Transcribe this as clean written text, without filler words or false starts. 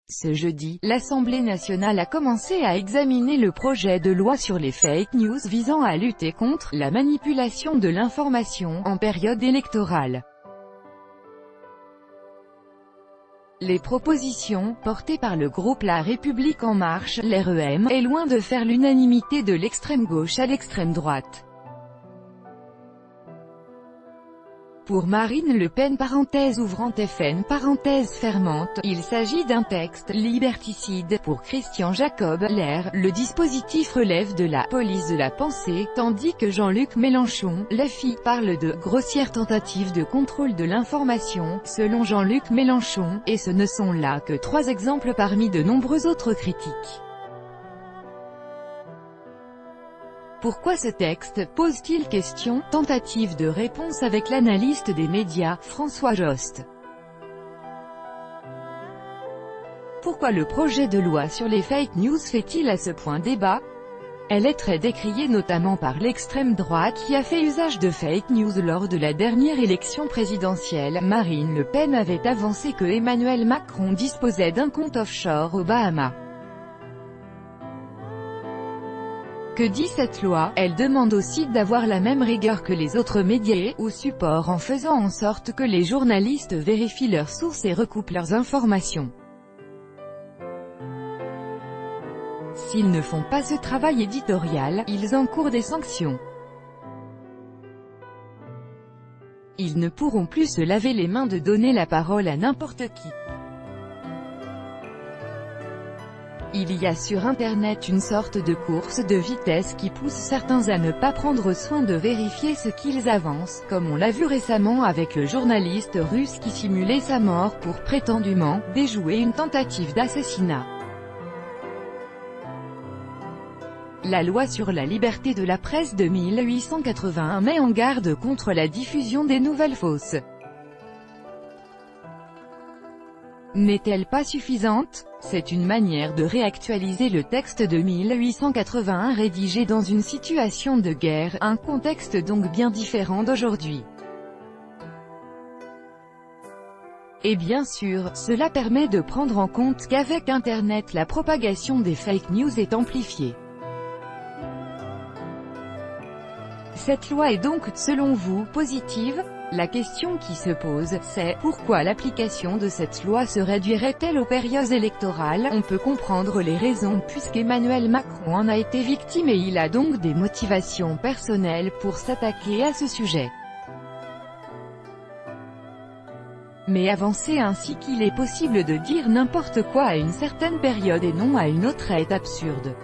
Ce jeudi, l'Assemblée nationale a commencé à examiner le projet de loi sur les fake news visant à lutter contre la manipulation de l'information en période électorale. Les propositions, portées par le groupe La République En Marche, l'REM, est loin de faire l'unanimité de l'extrême gauche à l'extrême droite. Pour Marine Le Pen (FN), il s'agit d'un texte liberticide. Pour Christian Jacob, LR, le dispositif relève de la police de la pensée, tandis que Jean-Luc Mélenchon, LFI, parle de grossière tentative de contrôle de l'information, selon Jean-Luc Mélenchon, et ce ne sont là que 3 exemples parmi de nombreux autres critiques. Pourquoi ce texte pose-t-il question? Tentative de réponse avec l'analyste des médias, François Jost. Pourquoi le projet de loi sur les fake news fait-il à ce point débat? Elle est très décriée notamment par l'extrême droite qui a fait usage de fake news lors de la dernière élection présidentielle. Marine Le Pen avait avancé que Emmanuel Macron disposait d'un compte offshore aux Bahamas. Que dit cette loi? Elle demande aussi d'avoir la même rigueur que les autres médias ou supports en faisant en sorte que les journalistes vérifient leurs sources et recoupent leurs informations. S'ils ne font pas ce travail éditorial, ils encourent des sanctions. Ils ne pourront plus se laver les mains de donner la parole à n'importe qui. Il y a sur Internet une sorte de course de vitesse qui pousse certains à ne pas prendre soin de vérifier ce qu'ils avancent, comme on l'a vu récemment avec le journaliste russe qui simulait sa mort pour prétendument déjouer une tentative d'assassinat. La loi sur la liberté de la presse de 1881 met en garde contre la diffusion des nouvelles fausses. N'est-elle pas suffisante? C'est une manière de réactualiser le texte de 1881 rédigé dans une situation de guerre, un contexte donc bien différent d'aujourd'hui. Et bien sûr, cela permet de prendre en compte qu'avec Internet la propagation des fake news est amplifiée. Cette loi est donc, selon vous, positive? La question qui se pose, c'est, pourquoi l'application de cette loi se réduirait-elle aux périodes électorales? On peut comprendre les raisons puisqu'Emmanuel Macron en a été victime et il a donc des motivations personnelles pour s'attaquer à ce sujet. Mais avancer ainsi qu'il est possible de dire n'importe quoi à une certaine période et non à une autre est absurde.